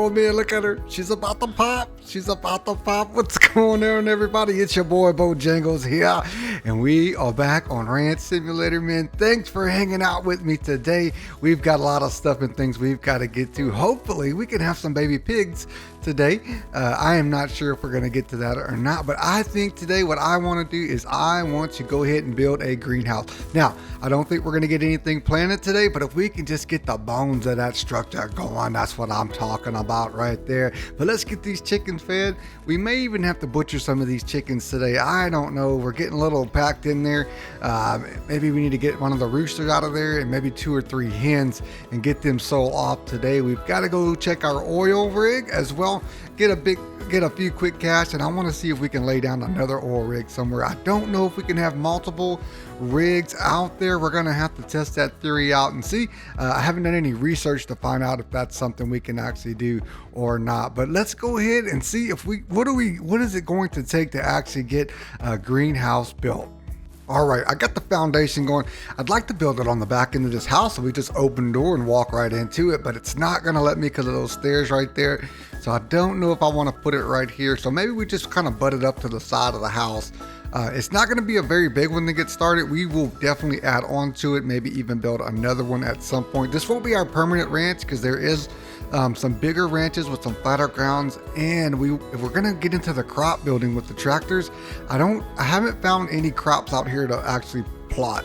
Oh man, look at her. She's about to pop. She's about to pop. What's going on, everybody? It's your boy Bojangles here, and we are back on Ranch Simulator, man. Thanks for hanging out with me today. We've got a lot of stuff and things we've got to get to. Hopefully, we can have some baby pigs today. I am not sure if we're going to get to that or not, but I think today what I want to do is I want to go ahead and build a greenhouse. Now, I don't think we're going to get anything planted today, but if we can just get the bones of that structure going, that's what I'm talking about right there. But let's get these chickens fed. We may even have to butcher some of these chickens today. I don't know. We're getting a little packed in there. Maybe we need to get one of the roosters out of there and maybe 2 or 3 hens and get them sold off today. We've got to go check our oil rig as well. Get a few quick cash, and I want to see if we can lay down another oil rig somewhere. I don't know if we can have multiple rigs out there. We're gonna have to test that theory out and see. I haven't done any research to find out if that's something we can actually do or not. But let's go ahead and see if what is it going to take to actually get a greenhouse built. All right, I got the foundation going. I'd like to build it on the back end of this house so we just open the door and walk right into it, but it's not gonna let me because of those stairs right there. So I don't know if I want to put it right here. So maybe we just kind of butt it up to the side of the house. It's not going to be a very big one to get started. We will definitely add on to it, maybe even build another one at some point. This won't be our permanent ranch because there is some bigger ranches with some flatter grounds, and if we're going to get into the crop building with the tractors, I haven't found any crops out here to actually plot.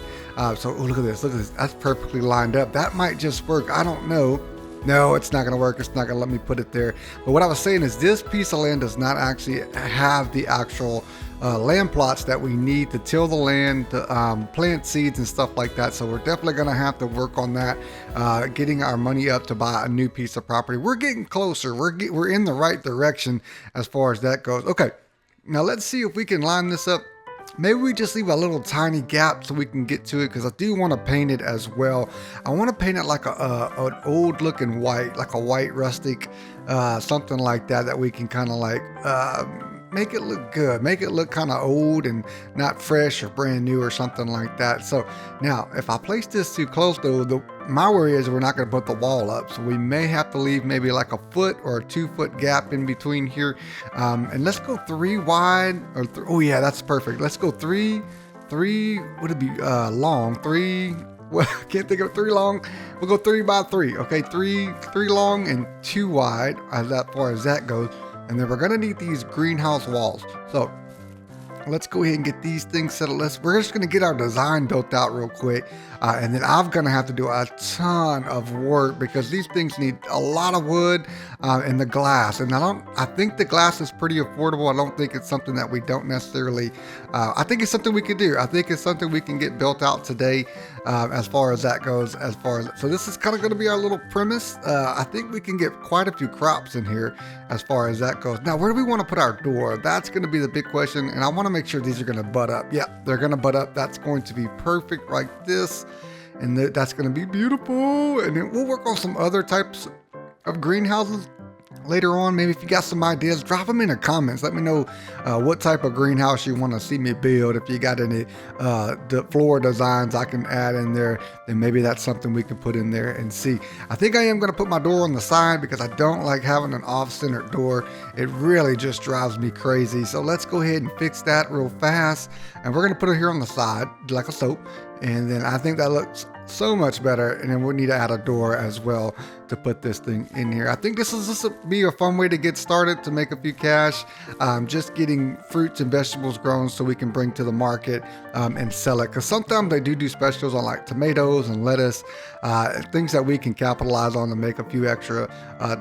So look at this, that's perfectly lined up. That might just work, I don't know. No, it's not going to work. It's not going to let me put it there. But what I was saying is this piece of land does not actually have the actual land plots that we need to till the land, to plant seeds and stuff like that. So we're definitely going to have to work on that, getting our money up to buy a new piece of property. We're getting closer. We're in the right direction as far as that goes. Okay, now let's see if we can line this up. Maybe we just leave a little tiny gap so we can get to it, because I do want to paint it as well. I want to paint it like an old looking white, like a white rustic, something like that we can kind of like make it look good, make it look kind of old and not fresh or brand new or something like that. So now if I place this too close though, my worry is we're not going to put the wall up, so we may have to leave maybe like a 1 foot or a 2 foot gap in between here. And let's go 3 wide, or oh yeah, that's perfect. Let's go three would it be long? 3, well, I can't think of 3 long. We'll go 3 by 3. Okay, three long and 2 wide as far as that goes. And then we're gonna need these greenhouse walls. So let's go ahead and get these things settled. We're just gonna get our design built out real quick. And then I'm gonna have to do a ton of work because these things need a lot of wood and the glass. And I think the glass is pretty affordable. I don't think it's something that we don't necessarily, I think it's something we could do. I think it's something we can get built out today as far as that goes. So this is kind of gonna be our little premise. I think we can get quite a few crops in here as far as that goes. Now, where do we wanna put our door? That's gonna be the big question. And I wanna make sure these are gonna butt up. Yeah, they're gonna butt up. That's going to be perfect like this. And that's going to be beautiful. And then we'll work on some other types of greenhouses later on. Maybe if you got some ideas, drop them in the comments. Let me know what type of greenhouse you want to see me build. If you got any floor designs I can add in there, then maybe that's something we can put in there and see. I think I am going to put my door on the side because I don't like having an off-centered door. It really just drives me crazy. So let's go ahead and fix that real fast. And we're going to put it here on the side like a soap. And then I think that looks so much better. And then we'll need to add a door as well to put this thing in here. I think this will be a fun way to get started, to make a few cash. Just getting fruits and vegetables grown so we can bring to the market and sell it. Because sometimes they do specials on like tomatoes and lettuce, things that we can capitalize on to make a few extra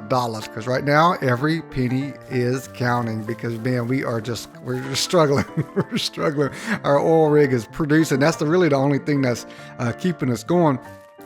dollars. Because right now every penny is counting. Because man, we're just struggling. We're struggling. Our oil rig is producing. That's really the only thing that's keeping us going.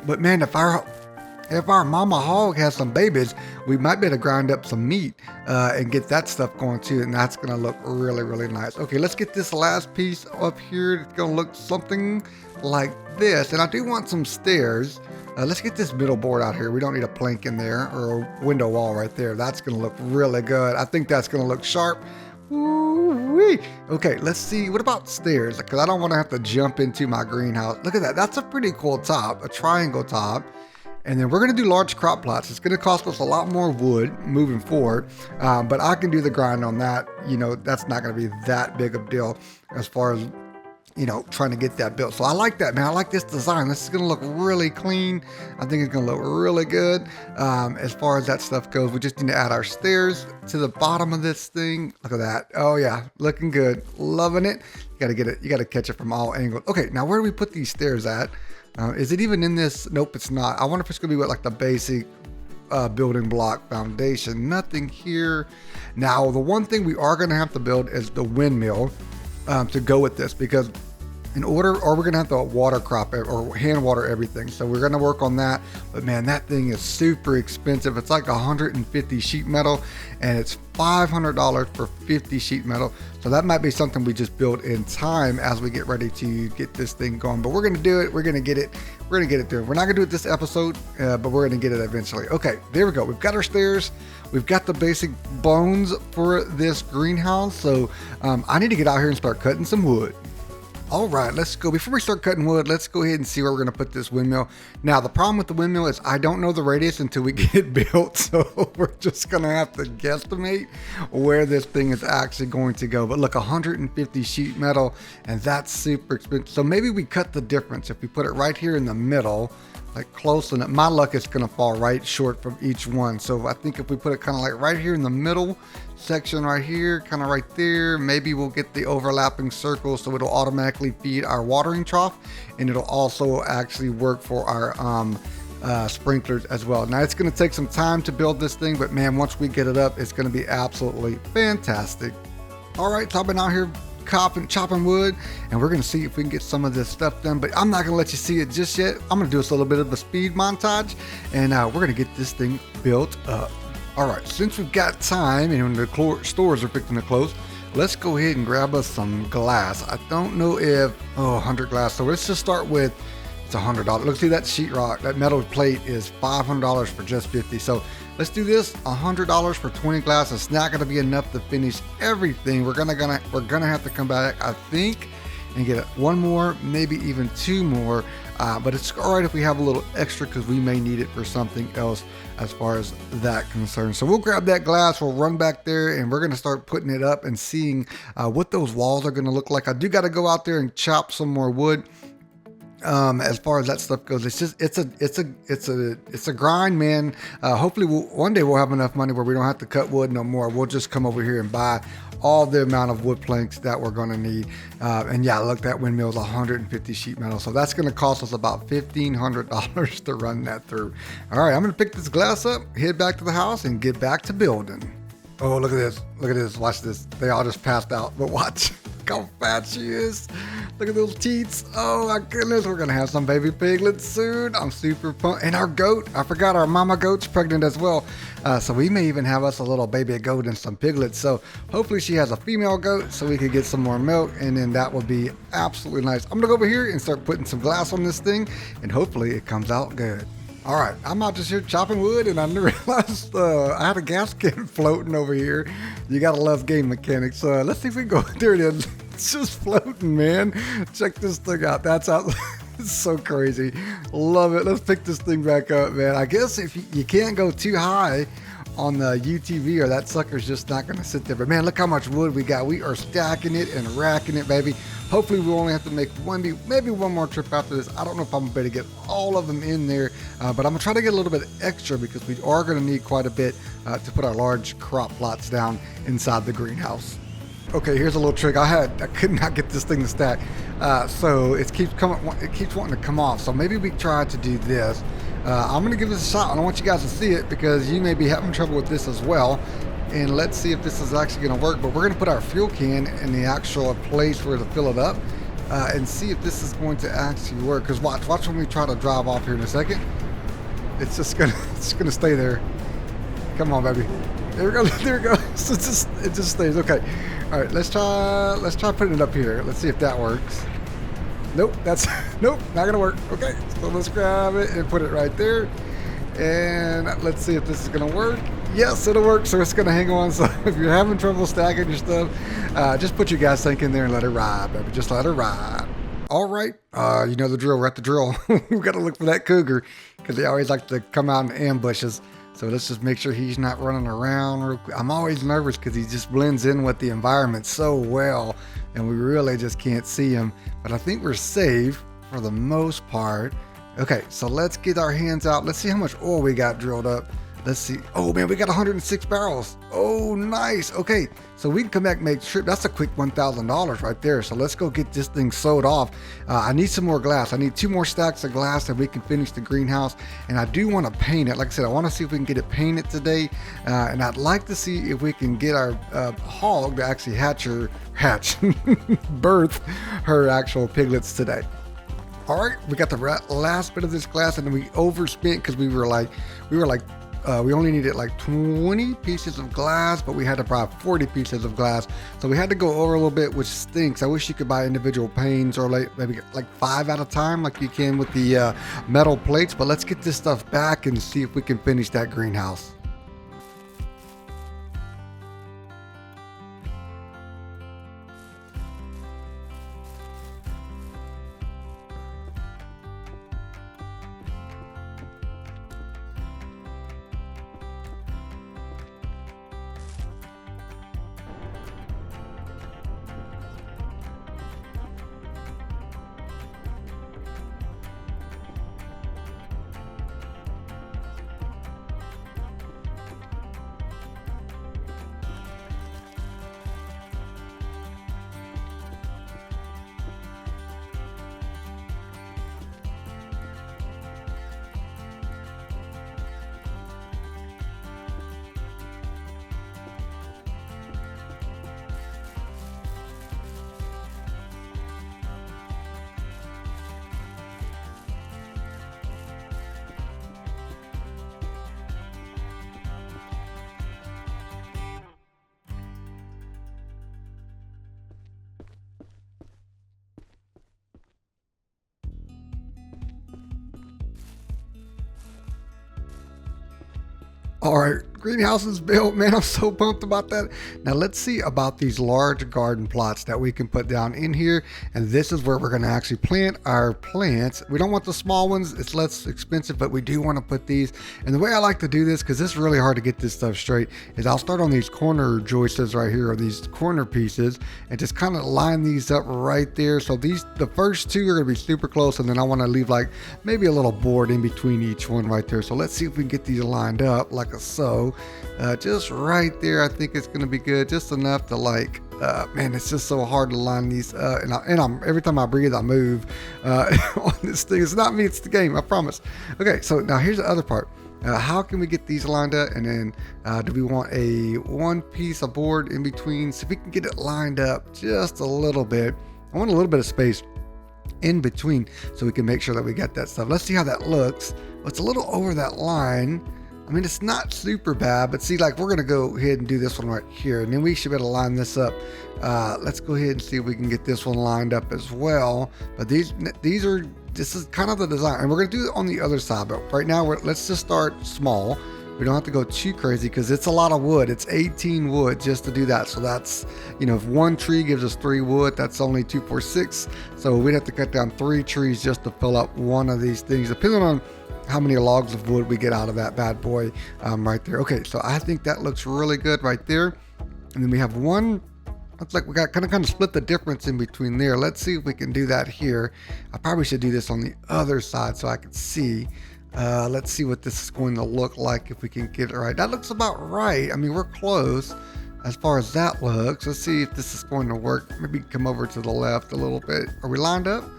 But man, if our mama hog has some babies, we might be able to grind up some meat and get that stuff going too, and that's gonna look really, really nice. Okay, let's get this last piece up here. It's gonna look something like this, and I do want some stairs. Let's get this middle board out here. We don't need a plank in there or a window wall right there. That's gonna look really good. I think that's gonna look sharp. Woo-wee. Okay, let's see. What about stairs? Because I don't want to have to jump into my greenhouse. Look at that. That's a pretty cool top, a triangle top. And then we're going to do large crop plots. It's going to cost us a lot more wood moving forward, but I can do the grind on that. You know, that's not going to be that big of a deal as far as, you know, trying to get that built. So I like that, man. I like this design. This is going to look really clean. I think it's going to look really good. As far as that stuff goes, we just need to add our stairs to the bottom of this thing. Look at that. Oh yeah, looking good. Loving it. You got to get it. You got to catch it from all angles. Okay, now where do we put these stairs at? Is it even in this? Nope, it's not. I wonder if it's going to be what, like the basic building block foundation. Nothing here. Now, the one thing we are going to have to build is the windmill to go with this, because in order, or we're going to have to water crop or hand water everything. So we're going to work on that. But man, that thing is super expensive. It's like 150 sheet metal, and it's $500 for 50 sheet metal. So that might be something we just build in time as we get ready to get this thing going. But we're going to do it. We're going to get it. We're going to get it there. We're not going to do it this episode, but we're going to get it eventually. Okay, there we go. We've got our stairs. We've got the basic bones for this greenhouse. So I need to get out here and start cutting some wood. All right, let's go. Before we start cutting wood, let's go ahead and see where we're going to put this windmill. Now, the problem with the windmill is I don't know the radius until we get it built. So we're just going to have to guesstimate where this thing is actually going to go. But look, 150 sheet metal, and that's super expensive. So maybe we cut the difference. If we put it right here in the middle, like close enough, my luck is going to fall right short from each one. So I think if we put it kind of like right here in the middle section right here, kind of right there, maybe we'll get the overlapping circle so it'll automatically feed our watering trough, and it'll also actually work for our sprinklers as well. Now, it's going to take some time to build this thing, but man, once we get it up, it's going to be absolutely fantastic. All right, so I've been out here chopping wood, and we're going to see if we can get some of this stuff done, but I'm not going to let you see it just yet. I'm going to do us a little bit of a speed montage, and we're going to get this thing built up. All right, since we've got time and when the stores are fixing to close, let's go ahead and grab us some glass. I don't know if 100 glass, so let's just start with, it's $100. Look, see that sheetrock, that metal plate is $500 for just 50. So let's do this, $100 for 20 glass. It's not going to be enough to finish everything. We're gonna have to come back, I think, and get one more, maybe even two more. But it's all right if we have a little extra, because we may need it for something else as far as that concerns. So we'll grab that glass, we'll run back there, and we're going to start putting it up and seeing what those walls are going to look like. I do got to go out there and chop some more wood. As far as that stuff goes, it's a grind, man. Hopefully one day we'll have enough money where we don't have to cut wood no more. We'll just come over here and buy all the amount of wood planks that we're going to need. And yeah, look, that windmill is 150 sheet metal. So that's going to cost us about $1,500 to run that through. All right, I'm going to pick this glass up, head back to the house, and get back to building. Oh, look at this. Look at this. Watch this. They all just passed out, but watch. Look how fat she is. Look at those teats. Oh my goodness. We're going to have some baby piglets soon. I'm super pumped. And our goat. I forgot our mama goat's pregnant as well. So we may even have us a little baby goat and some piglets. So hopefully she has a female goat so we could get some more milk. And then that would be absolutely nice. I'm going to go over here and start putting some glass on this thing. And hopefully it comes out good. All right, I'm out just here chopping wood, and I realized I had a gas can floating over here. You gotta love game mechanics. Let's see if we can go. There it is. It's just floating, man. Check this thing out. That's out. It's so crazy. Love it. Let's pick this thing back up, man. I guess if you can't go too high on the UTV, or that sucker's just not going to sit there. But man, look how much wood we got. We are stacking it and racking it, baby. Hopefully we'll only have to make maybe one more trip after this. I don't know if I'm going to get all of them in there, but I'm going to try to get a little bit extra, because we are going to need quite a bit to put our large crop plots down inside the greenhouse. Okay, here's a little trick. I could not get this thing to stack, so it keeps wanting to come off. So maybe we try to do this. I'm gonna give this a shot. I don't want you guys to see it, because you may be having trouble with this as well. And let's see if this is actually gonna work. But we're gonna put our fuel can in the actual place where to fill it up, and see if this is going to actually work. Because watch when we try to drive off here in a second. It's gonna stay there. Come on, baby. There we go. There we go. So it just stays. Okay. All right. Let's try putting it up here. Let's see if that works. Nope. Nope. Not gonna work. Okay. So let's grab it and put it right there. And let's see if this is gonna work. Yes, it'll work. So it's gonna hang on. So if you're having trouble stacking your stuff, just put your gas tank in there and let it ride, baby. Just let it ride. All right, you know the drill. We're at the drill. We got to look for that cougar because they always like to come out in ambushes. So let's just make sure he's not running around real quick. I'm always nervous because he just blends in with the environment so well, and we really just can't see him. But I think we're safe for the most part. Okay, so let's get our hands out. Let's see how much oil we got drilled up. Let's see. Oh man, we got 106 barrels. Oh, nice. Okay, so we can come back and make trip. That's a quick $1,000 right there. So let's go get this thing sewed off. I need some more glass. I need 2 more stacks of glass and we can finish the greenhouse. And I do want to paint it. Like I said, I want to see if we can get it painted today. And I'd like to see if we can get our hog to actually birth her actual piglets today. All right, we got the last bit of this glass, and then we overspent because we only needed like 20 pieces of glass, but we had to buy 40 pieces of glass. So we had to go over a little bit, which stinks. I wish you could buy individual panes or maybe like 5 at a time like you can with the metal plates. But let's get this stuff back and see if we can finish that greenhouse. All right, greenhouse is built, man. I'm so pumped about that. Now let's see about these large garden plots that we can put down in here. And this is where we're going to actually plant our plants. We don't want the small ones. It's less expensive, but we do want to put these. And the way I like to do this, because it's really hard to get this stuff straight, is I'll start on these corner joists right here, or these corner pieces, and just kind of line these up right there. So the first 2 are going to be super close, and then I want to leave like maybe a little board in between each one right there. So let's see if we can get these lined up like so. Just right there, I think it's going to be good, just enough to like, man, it's just so hard to line these and I'm every time I breathe I move on this thing. It's not me, it's the game, I promise. Okay, so now here's the other part. How can we get these lined up? And then do we want a 1 piece of board in between? So if we can get it lined up just a little bit. I want a little bit of space in between so we can make sure that we got that stuff. Let's see how that looks. It's a little over that line. I mean, it's not super bad, but see, like, we're going to go ahead and do this one right here, and then we should be able to line this up. Let's go ahead and see if we can get this one lined up as well. But this is kind of the design, and we're going to do it on the other side. But right now, let's just start small. We don't have to go too crazy because it's a lot of wood. It's 18 wood just to do that. So that's, if 1 tree gives us 3 wood, that's only 2, 4, 6. So we'd have to cut down 3 trees just to fill up one of these things, depending on how many logs of wood we get out of that bad boy right there. Okay, so I think that looks really good right there. And then we have one, looks like we got kind of split the difference in between there. Let's see if we can do that here. I probably should do this on the other side so I can see. Let's see what this is going to look like if we can get it right. That looks about right. I mean, we're close as far as that looks. Let's see if this is going to work. Maybe come over to the left a little bit. Are we lined up?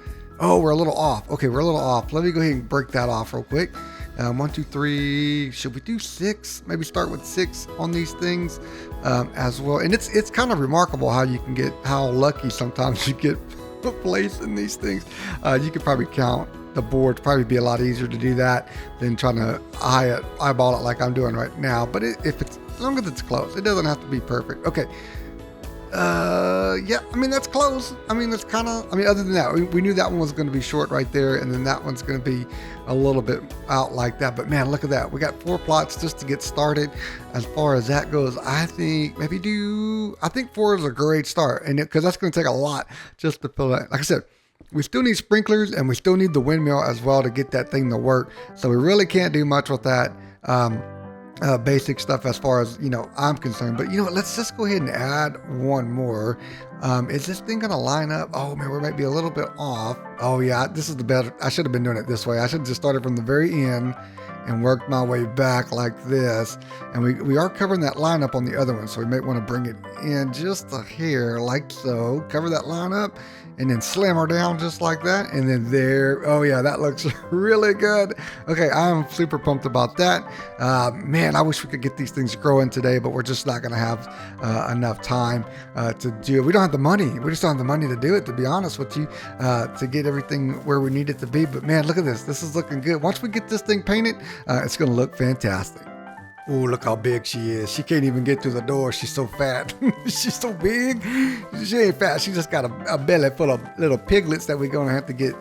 Oh, we're a little off. Okay, we're a little off. Let me go ahead and break that off real quick. 1, 2, 3. Should we do 6? Maybe start with 6 on these things as well. And it's kind of remarkable how lucky sometimes you get a place in these things. You could probably count the board. Probably be a lot easier to do that than trying to eyeball it like I'm doing right now. But as long as it's close, it doesn't have to be perfect. Okay. Yeah, I mean, that's close. I mean, it's kind of, other than that, we knew that one was going to be short right there, and then that one's going to be a little bit out like that. But man, look at that. We got 4 plots just to get started. As far as that goes, I think I think 4 is a great start, and because that's going to take a lot just to fill that. Like I said, We still need sprinklers, and we still need the windmill as well to get that thing to work. So we really can't do much with that basic stuff as far as, I'm concerned. But you know what, let's just go ahead and add one more. Is this thing gonna line up? Oh man, we might be a little bit off. Oh yeah, this is the better. I should have been doing it this way. I should have just started from the very end and worked my way back like this. And we are covering that line up on the other one, so we might want to bring it in just a hair like so. Cover that line up and then slam her down just like that. And then there, oh yeah, that looks really good. Okay, I'm super pumped about that. Man, I wish we could get these things growing today, but we're just not gonna have enough time to do it. We don't have the money. We just don't have the money to do it, to be honest with you, to get everything where we need it to be. But man, look at this. This is looking good. Once we get this thing painted, it's gonna look fantastic. Oh, look how big she is. She can't even get through the door. She's so fat. She's so big. She ain't fat. She just got a belly full of little piglets that we're going to have to get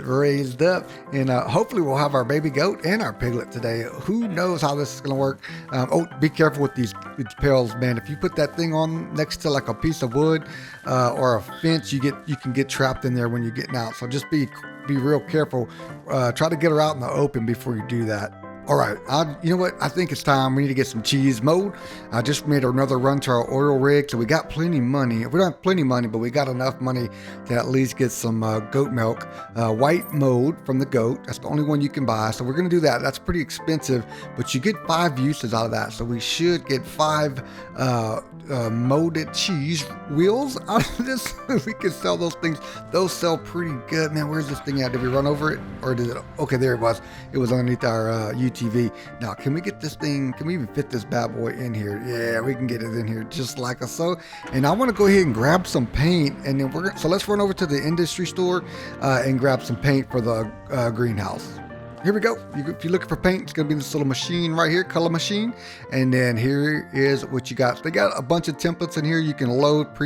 raised up. And hopefully we'll have our baby goat and our piglet today. Who knows how this is going to work. Oh, be careful with these pails, man. If you put that thing on next to like a piece of wood or a fence, you can get trapped in there when you're getting out. So just be real careful. Try to get her out in the open before you do that. All right, you know what? I think it's time. We need to get some cheese mode. I just made another run to our oil rig, so we got plenty of money. We don't have plenty of money, but we got enough money to at least get some goat milk. White mode from the goat. That's the only one you can buy, so we're going to do that. That's pretty expensive, but you get 5 uses out of that, so we should get 5 molded cheese wheels out of this. We can sell those things. Those sell pretty good, man. Where's this thing at? Did we run over it, or did it? Okay, there it was. It was underneath our UTV. Now, can we get this thing? Can we even fit this bad boy in here? Yeah, we can get it in here just like so. And I want to go ahead and grab some paint, and then so let's run over to the industry store and grab some paint for the greenhouse. Here we go. If you're looking for paint, it's going to be this little machine right here, color machine. And then here is what you got. They got a bunch of templates in here. You can load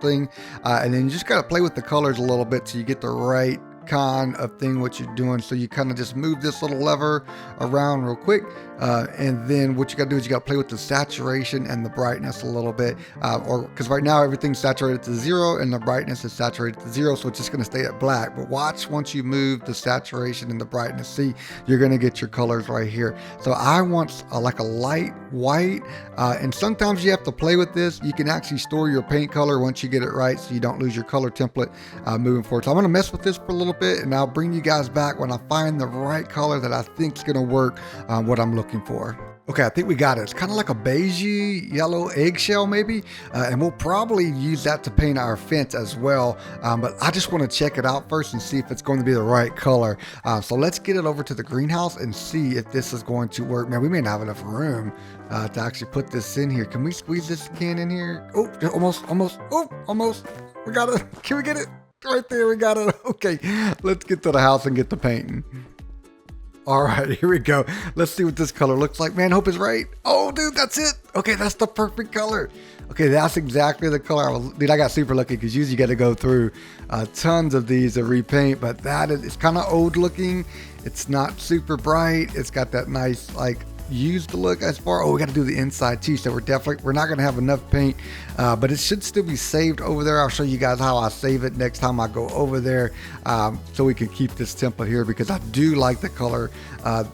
thing. And then you just got to play with the colors a little bit so you get the right kind of thing what you're doing. So you kind of just move this little lever around real quick, and then what you got to do is you got to play with the saturation and the brightness a little bit, or because right now everything's saturated to 0 and the brightness is saturated to 0, so it's just going to stay at black. But watch, once you move the saturation and the brightness, see, you're going to get your colors right here. So I want like a light white, and sometimes you have to play with this. You can actually store your paint color once you get it right, so you don't lose your color template moving forward. So I'm going to mess with this for a little bit, and I'll bring you guys back when I find the right color that I think is going to work what I'm looking for. Okay, I think we got it. It's kind of like a beigey yellow eggshell maybe, and we'll probably use that to paint our fence as well, but I just want to check it out first and see if it's going to be the right color. So let's get it over to the greenhouse and see if this is going to work. Man, we may not have enough room to actually put this in here. Can we squeeze this can in here? Oh, almost. We got it. Can we get it? Right there, we got it. Okay, let's get to the house and get the painting. All right, here we go. Let's see what this color looks like. Man, hope it's right. Oh, dude, that's it. Okay, that's the perfect color. Okay, that's exactly the color. I got super lucky because usually you got to go through tons of these to repaint, but it's kind of old looking. It's not super bright. It's got that nice, like, used look as far. Oh, we got to do the inside too, so we're not gonna have enough paint, but it should still be saved over there. I'll show you guys how I save it next time I go over there, so we can keep this template here, because I do like the color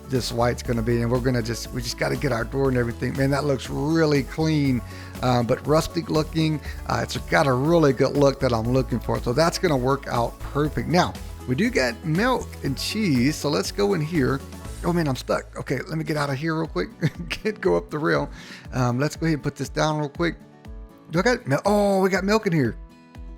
this white's gonna be, and we just got to get our door and everything. Man, that looks really clean, but rustic looking. It's got a really good look that I'm looking for, so that's gonna work out perfect. Now we do get milk and cheese, so let's go in here. Oh man, I'm stuck. Okay, let me get out of here real quick. Go up the rail. Let's go ahead and put this down real quick. Do I got milk? Oh, we got milk in here.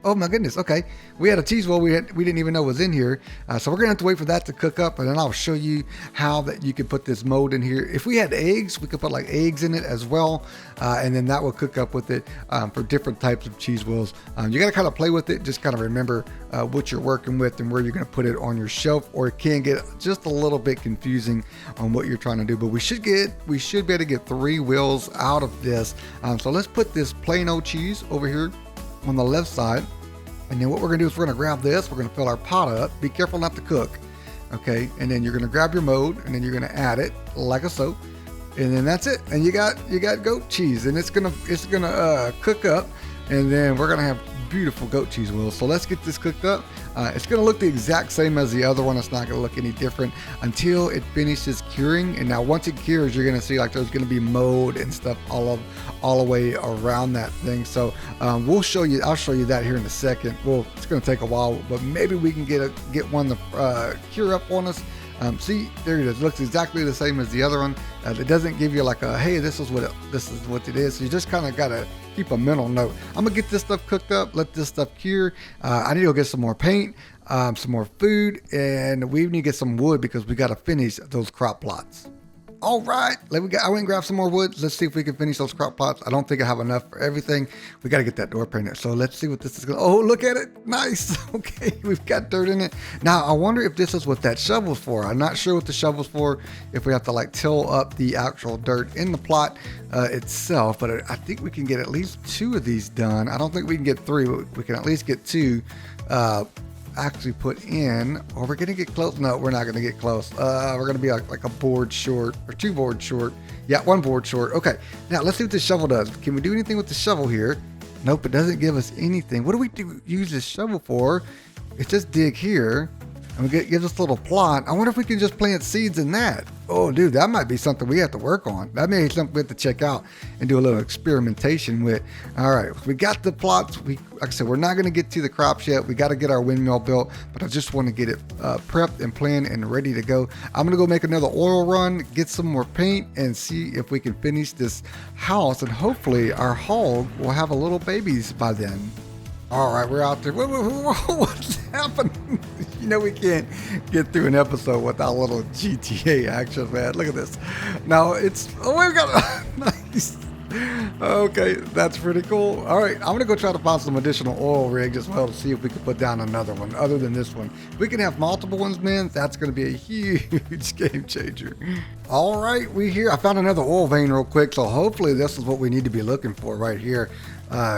Oh my goodness. Okay, we had a cheese well we didn't even know was in here. So we're gonna have to wait for that to cook up, and then I'll show you how that you can put this mold in here. If we had eggs, we could put like eggs in it as well, and then that will cook up with it for different types of cheese wheels. You gotta kind of play with it. Just kind of remember what you're working with and where you're gonna put it on your shelf, or it can get just a little bit confusing on what you're trying to do. But we should be able to get 3 wheels out of this. So let's put this plain old cheese over here on the left side. And then what we're gonna do is we're gonna grab this, we're gonna fill our pot up. Be careful not to cook, okay? And then you're gonna grab your mold, and then you're gonna add it like so. And then that's it. And you got goat cheese, and it's gonna cook up, and then we're gonna have beautiful goat cheese wheels. So let's get this cooked up. It's going to look the exact same as the other one. It's not going to look any different until it finishes curing. And now once it cures, you're going to see like there's going to be mold and stuff all the way around that thing. So I'll show you that here in a second. Well, it's going to take a while, but maybe we can get one to cure up on us. See, there it is. It looks exactly the same as the other one. It doesn't give you like a, hey, this is what it is. So you just kind of got to keep a mental note. I'm gonna get this stuff cooked up, let this stuff cure. I need to go get some more paint, some more food, and we need to get some wood because we got to finish those crop plots. All right, I went and grabbed some more wood. Let's see if we can finish those crop plots. I don't think I have enough for everything. We got to get that door painted. So let's see what this is going to, oh, look at it. Nice. Okay, we've got dirt in it. Now, I wonder if this is what that shovel's for. I'm not sure what the shovel's for, if we have to like till up the actual dirt in the plot itself, but I think we can get at least 2 of these done. I don't think we can get 3, but we can at least get 2 actually put in, or we're gonna get close. No, we're not gonna get close. We're gonna be like a board short, or 2 boards short. Yeah, 1 board short. Okay, now let's see what this shovel does. Can we do anything with the shovel here? Nope, it doesn't give us anything. What do we use this shovel for? It's just dig here, and gives us a little plot. I wonder if we can just plant seeds in that. Oh, dude, that might be something we have to work on. That may be something we have to check out and do a little experimentation with. All right, we got the plots. Like I said, we're not going to get to the crops yet. We got to get our windmill built, but I just want to get it prepped and planned and ready to go. I'm going to go make another oil run, get some more paint, and see if we can finish this house. And hopefully our hog will have a little babies by then. All right, we're out there. What's happening? You know we can't get through an episode without a little GTA action, man. Look at this. Now it's, oh, we got nice. Okay, that's pretty cool. All right, I'm gonna go try to find some additional oil rigs as well to see if we can put down another one other than this one. If we can have multiple ones, man, that's gonna be a huge game changer. All right, we here. I found another oil vein real quick, so hopefully this is what we need to be looking for right here.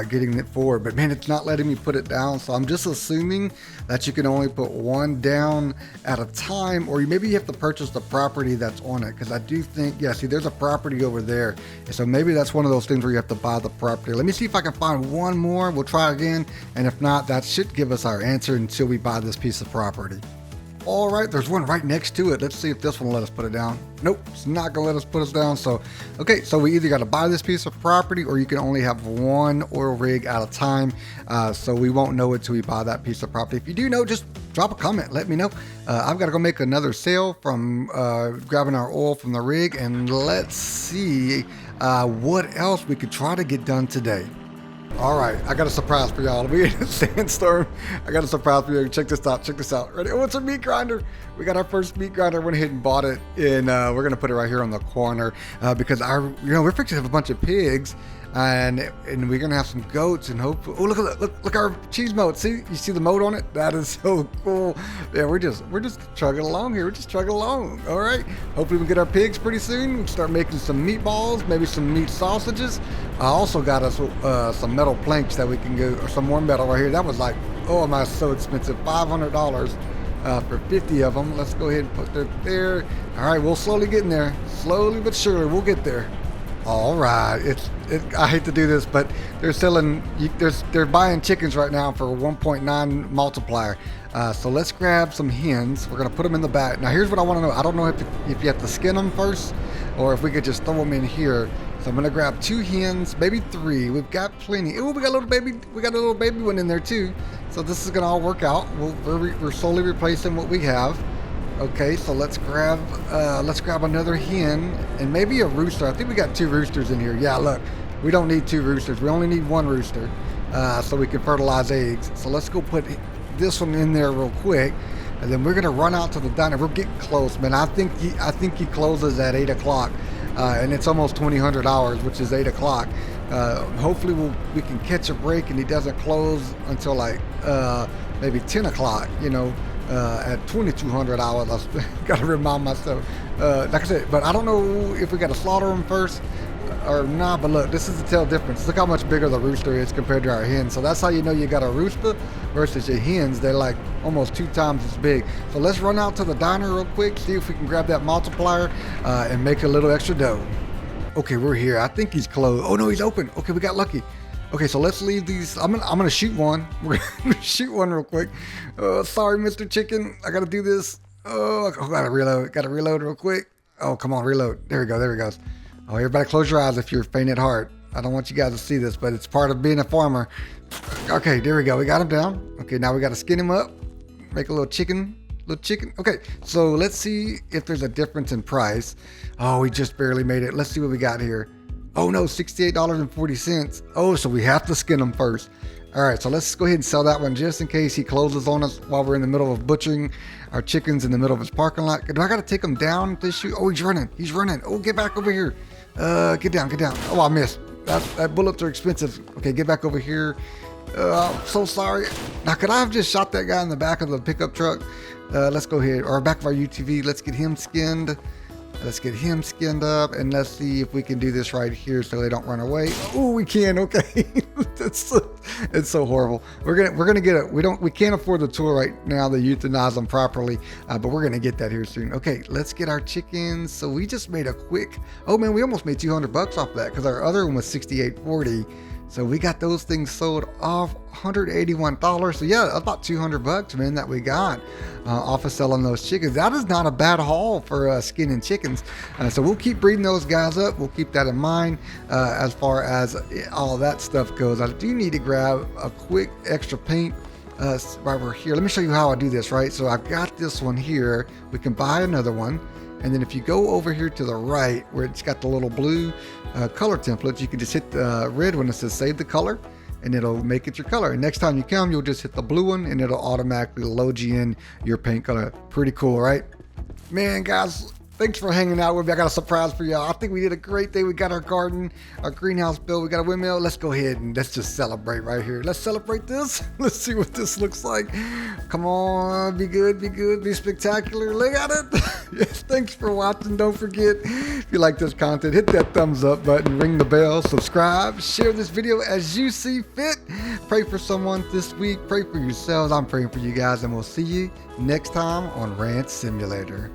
Getting it forward, but man, it's not letting me put it down, so I'm just assuming that you can only put 1 down at a time, or maybe you have to purchase the property that's on it, because I do think, yeah, see there's a property over there, and so maybe that's one of those things where you have to buy the property. Let me see if I can find one more. We'll try again, and if not, that should give us our answer until we buy this piece of property. All right, there's one right next to it. Let's see if this one will let us put it down. Nope, it's not gonna let us put us down. So, okay, so we either got to buy this piece of property, or you can only have 1 oil rig at a time. So we won't know it till we buy that piece of property. If you do know, just drop a comment, let me know. I've got to go make another sale from grabbing our oil from the rig, and let's see what else we could try to get done today. All right, I got a surprise for y'all. We in a sandstorm. I got a surprise for you. Check this out. Check this out. Ready? Oh, it's a meat grinder. We got our first meat grinder. Went ahead and bought it, and we're gonna put it right here on the corner because we're fixing to have a bunch of pigs, and we're gonna have some goats, and hopefully, oh, look our cheese moat. See, you see the moat on it? That is so cool. Yeah, we're just chugging along here. We're just chugging along. All right. Hopefully we get our pigs pretty soon. We can start making some meatballs, maybe some meat sausages. I also got us some metal planks that we can go, or some more metal right here. That was like, oh my, so expensive, $500 for 50 of them. Let's go ahead and put that there. All right, we'll slowly get in there, slowly but surely we'll get there. All right, I hate to do this, but they're buying chickens right now for 1.9 multiplier. So let's grab some hens. We're gonna put them in the back. Now here's what I want to know. I don't know if you have to skin them first, or if we could just throw them in here. So I'm gonna grab 2 hens, maybe 3. We've got plenty. Oh, we got a little baby. We got a little baby one in there too. So this is gonna all work out. We're slowly replacing what we have. Okay, so let's grab another hen and maybe a rooster. I think we got 2 roosters in here. Yeah, look, we don't need 2 roosters. We only need 1 rooster, so we can fertilize eggs. So let's go put this one in there real quick, and then we're gonna run out to the diner. We're getting close, man. I think he closes at 8 o'clock. And it's almost 2000 hours, which is 8 o'clock. Hopefully we can catch a break and he doesn't close until like maybe 10 o'clock, at 2200 hours. I've got to remind myself. Like I said, but I don't know if we got to slaughter them first or not. But look, this is the tell difference. Look how much bigger the rooster is compared to our hens. So that's how you know you got a rooster versus your hens. They're like almost 2 times as big. So let's run out to the diner real quick, see if we can grab that multiplier and make a little extra dough. Okay, we're here. I think he's closed. Oh no, he's open. Okay, we got lucky. Okay, so let's leave these. I'm gonna shoot one. We're gonna shoot one real quick. Sorry, Mr. Chicken. I gotta do this. Oh, gotta reload. Gotta reload real quick. Oh, come on, reload. There we go. There he goes. Oh, everybody close your eyes if you're faint at heart. I don't want you guys to see this, but it's part of being a farmer. Okay, there we go. We got him down. Okay, now we got to skin him up. Make a little chicken. Okay, so let's see if there's a difference in price. Oh, we just barely made it. Let's see what we got here. Oh no, $68.40. Oh, so we have to skin him first. All right, so let's go ahead and sell that one just in case he closes on us while we're in the middle of butchering our chickens in the middle of his parking lot. Do I got to take him down to shoot? Oh, he's running. He's running. Oh, get back over here. Get down. Oh, I missed. That bullets are expensive. Okay, get back over here. I'm so sorry. Now, could I have just shot that guy in the back of the pickup truck? Let's go ahead, or back of our UTV. Let's get him skinned. Let's get him skinned up, and let's see if we can do this right here so they don't run away. Oh, we can. Okay, it's so horrible. We're gonna get it. We can't afford the tool right now to euthanize them properly, but we're gonna get that here soon. Okay, let's get our chickens. So we just made a quick. Oh man, we almost made $200 off that because our other one was $68.40. So we got those things sold off $181. So yeah, about $200, man, that we got off of selling those chickens. That is not a bad haul for skinning chickens. So we'll keep breeding those guys up. We'll keep that in mind as far as all that stuff goes. I do need to grab a quick extra paint while we're here. Let me show you how I do this, right? So I've got this one here. We can buy another one. And then if you go over here to the right where it's got the little blue color template, you can just hit the red one that says save the color and it'll make it your color. And next time you come, you'll just hit the blue one and it'll automatically load you in your paint color. Pretty cool, right? Man, guys, thanks for hanging out with me. I got a surprise for y'all. I think we did a great day. We got our garden, our greenhouse built. We got a windmill. Let's go ahead and let's just celebrate right here. Let's celebrate this. Let's see what this looks like. Come on, be good, be spectacular. Look at it. Yes, thanks for watching. Don't forget, if you like this content, hit that thumbs up button, ring the bell, subscribe, share this video as you see fit. Pray for someone this week. Pray for yourselves. I'm praying for you guys, and we'll see you next time on Ranch Simulator.